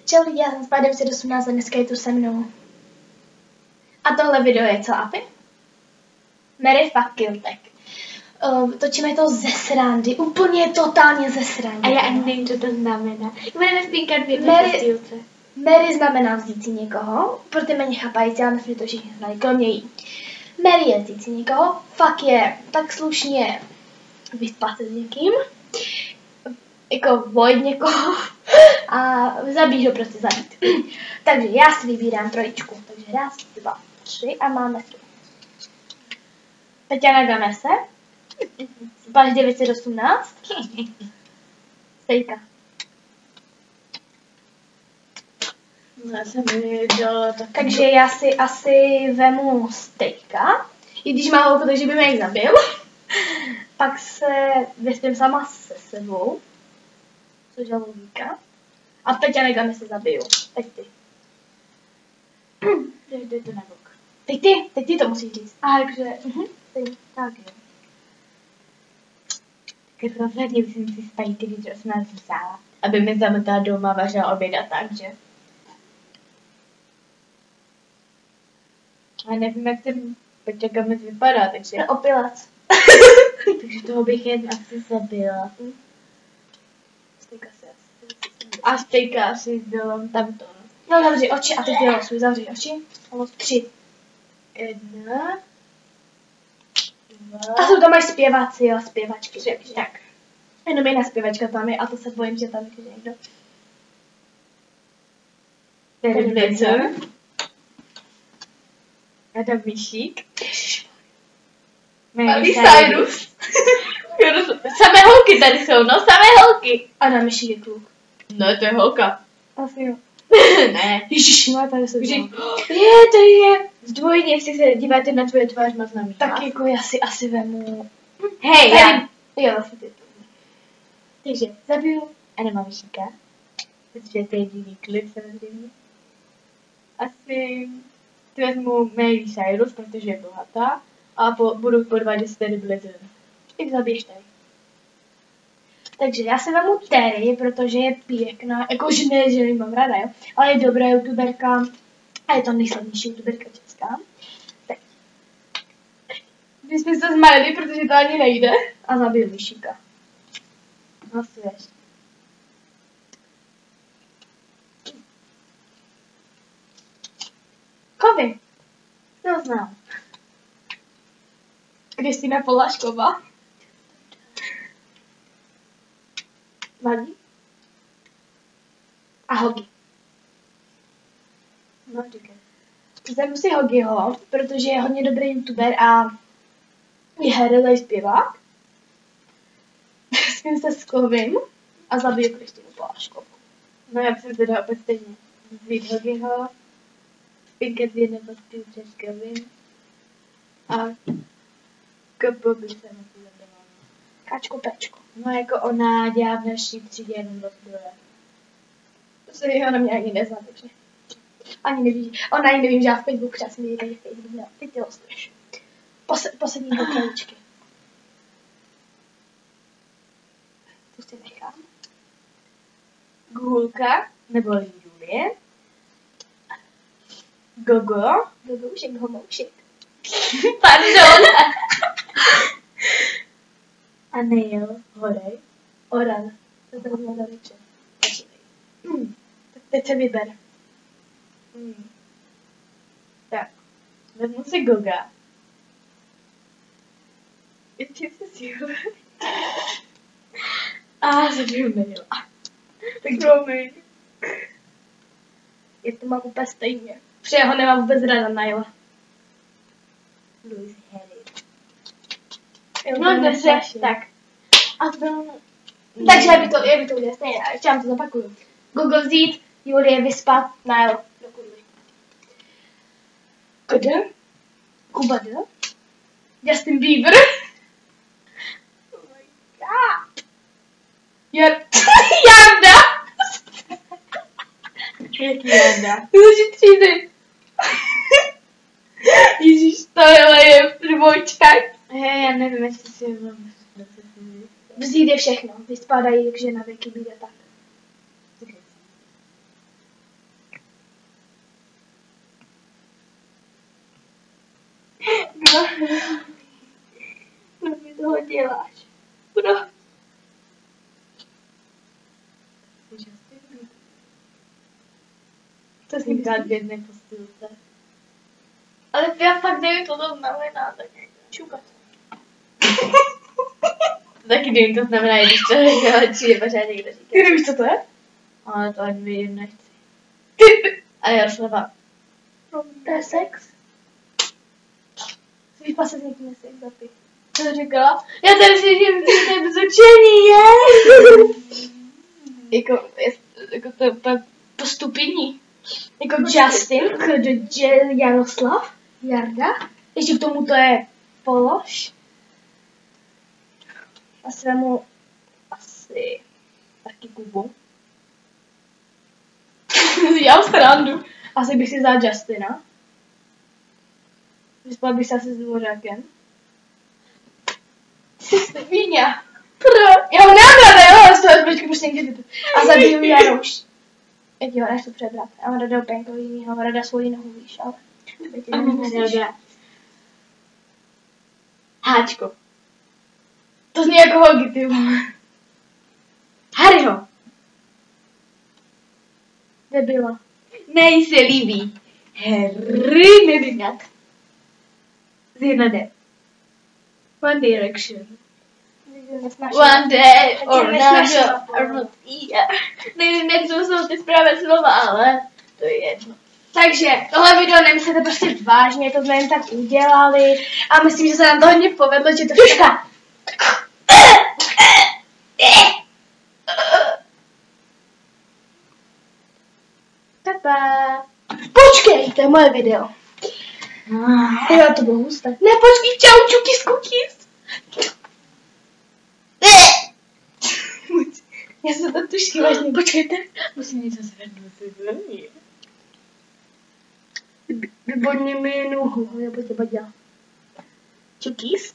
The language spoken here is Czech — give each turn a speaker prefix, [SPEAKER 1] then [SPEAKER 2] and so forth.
[SPEAKER 1] Čau lidi, já jsem Spá 918 a dneska je tu se mnou. A tohle video je co, Api? Mary fuck kill tak. Točíme to ze srandy, úplně totálně ze srandy.
[SPEAKER 2] A já ani nevím, co to znamená. Budeme spínkat v jedné
[SPEAKER 1] Mary,
[SPEAKER 2] postýlce.
[SPEAKER 1] Mary znamená vzít si někoho, pro ty méně chápající, ale myslím, že to všichni znají, kromě jí. Mary je vzít si někoho, fuck je tak slušně vyspat se s někým, jako vojít někoho a zabít ho, prostě zabít. Takže já si vybírám trojičku, takže raz, dva, tři a máme tu. Peťana Gamese, Spáš 918, Stejka.
[SPEAKER 2] No, já jsem viděla tak.
[SPEAKER 1] Takže já si asi vemu Stejka, i když má holku, takže by mě zabil. Pak se vyspím sama se sebou, což je logika. A Peťana Gamese zabiju. Teď ty.
[SPEAKER 2] Jde to na bok.
[SPEAKER 1] Teď ty to musíš říct.
[SPEAKER 2] Takže,
[SPEAKER 1] Tak jo.
[SPEAKER 2] když rozhodně jsem si Spáš 918 vzala, aby mi zamotala doma, vařila oběd a tak, že? A nevím, jak ten Peťa Gamec vypadá, takže...
[SPEAKER 1] No, opilec.
[SPEAKER 2] takže toho bych jen asi zabila.
[SPEAKER 1] Stejka si asi.
[SPEAKER 2] A Stejka asi byla tamto.
[SPEAKER 1] No zavři oči a teď vylosuj, zavři oči. A 3.
[SPEAKER 2] 1, 2,
[SPEAKER 1] A jsou tam až zpěváci, jo, zpěvačky.
[SPEAKER 2] 3, tak.
[SPEAKER 1] Jenom jedna zpěvačka tam je a to se bojím, že tam je někdo.
[SPEAKER 2] Tady Blizzard. Adam Myšík.
[SPEAKER 1] Miley Cyrus.
[SPEAKER 2] Samé holky tady jsou, no, samé holky.
[SPEAKER 1] Adam Myšík je kluk.
[SPEAKER 2] No, to je holka.
[SPEAKER 1] Asi jo.
[SPEAKER 2] Ne.
[SPEAKER 1] Ježiši, tady jsou
[SPEAKER 2] Je,
[SPEAKER 1] dva.
[SPEAKER 2] tady je zdvojně, jestli se díváte na tvoje tvář, má znamí.
[SPEAKER 1] Tak jako já si asi vemu...
[SPEAKER 2] Hej,
[SPEAKER 1] Tady-
[SPEAKER 2] já.
[SPEAKER 1] Jo, vlastně ty.
[SPEAKER 2] Takže zabiju Adama Myšíka. Protože to je jediný klip, samozřejmě. Asi vezmu Miley Cyrus, protože je bohatá. A budu podvádět s Terry Blizzard.
[SPEAKER 1] Jak zabiješ tady. Takže já si vemu Terry, protože je pěkná, jakože ne, že ji mám ráda, jo, ale je dobrá youtuberka a je to nejslavnější youtuberka česká. Tak.
[SPEAKER 2] My jsme se zmáli, protože to ani nejde.
[SPEAKER 1] A zabiju Myšíka.
[SPEAKER 2] Hlasuješ.
[SPEAKER 1] Kovy.
[SPEAKER 2] To znám.
[SPEAKER 1] Kristýna Polášková. Vadí. A Hogi.
[SPEAKER 2] No, říkej.
[SPEAKER 1] Zajmu si Hogiho, protože je hodně dobrý youtuber a je herec zpěvák. Spím se s Kovým a zabiju Kristýnu Poláškovou.
[SPEAKER 2] No, já jsem teda opět stejně. Vzít Hogiho, spinkat v jedné postýlce s Kevin a Kopo by se na to zadávala.
[SPEAKER 1] Káčko Pečko.
[SPEAKER 2] No, jako ona dělá v naší třídě jenom rozbroje.
[SPEAKER 1] To se ona mě ani nezná, takže ani neví. Ona ani neví, že já v Facebooku, já jsem někde v Facebooku měla. Teď ty lostuješ. Poslední do krajičky. To si nechám.
[SPEAKER 2] Gulka, nebo Julie. Gogo.
[SPEAKER 1] Gogoušek, homoušek.
[SPEAKER 2] Pardon. A Neil Horej.
[SPEAKER 1] Oran. To je ten daliček. Tak teď se vyber.
[SPEAKER 2] Tak, vezmu si Goga. Ještě se síle. A zabiju Neila. Tak promiň.
[SPEAKER 1] Já to mám úplně stejně. Protože já ho nemám vůbec ráda, Naila.
[SPEAKER 2] Louis Harry.
[SPEAKER 1] No dobře, tak.
[SPEAKER 2] A to...
[SPEAKER 1] Takže já by to udělal stejně. A ještě vám to zapakuju. Google vzít, Julie vyspat, Nail. Do kurvy.
[SPEAKER 2] Kdo?
[SPEAKER 1] Kuba D. Justin Bieber. Oh my god. Jarda.
[SPEAKER 2] Jaký Jarda?
[SPEAKER 1] Naši třídy. Ježíš, tohle je prvočák.
[SPEAKER 2] Hej, já nevím, jestli si ho mám.
[SPEAKER 1] Vzít je všechno. Vyspadají, takže na věky bude tak.
[SPEAKER 2] To s ním dát v jedné postýlce.
[SPEAKER 1] Ale já fakt nevím, co to znamená, tak čukat.
[SPEAKER 2] Taky nevím, to znamená, když to či je pořád někdo říká.
[SPEAKER 1] Ty nevíš, co to je?
[SPEAKER 2] Ale to ani vědět nechci. A Jaroslava.
[SPEAKER 1] To je sex? Vypadá se s někým sex zapít. Co to říkala? Já tady si říkám, že to je bezučení, je?
[SPEAKER 2] Jako to po stupiní.
[SPEAKER 1] Jako Justin, Jaroslav, Jarda. Ještě k tomu to je Pološ. A svému asi taky Kubu. Já srandu. Asi bych si vzal Justina. Vyspal bych se asi s Dvořákem. Ty jsi sviňa. Já ho nemám ráda, jo, z toho počkej, prostě někde to. A zabiju Jaroš. Jak jo, než to přebrat. Já mám rada penkový, mám rada svoji nohu, víš, ale...
[SPEAKER 2] A mám rada Háčko.
[SPEAKER 1] To zní jako Hogi, ty vole.
[SPEAKER 2] Harryho.
[SPEAKER 1] Debila.
[SPEAKER 2] Nej se líbí. Harry, nevím jak. Z 1D. One Direction. One day or another or not here. Nejsou jsou ty správné slova, ale to je jedno.
[SPEAKER 1] Takže tohle video nemyslete prostě vážně, to jsme jen tak udělali a myslím, že se nám to hodně povedlo, že to
[SPEAKER 2] Tuška!
[SPEAKER 1] Papa. Počkej, to je moje video. Já to bylo husté. Ne, počkej, čau, čukis, cookies. Já se to tušky vážně.
[SPEAKER 2] Počkejte, musím něco zvednout.
[SPEAKER 1] Vybodni mi nohu, já po těba dělám. Čukis.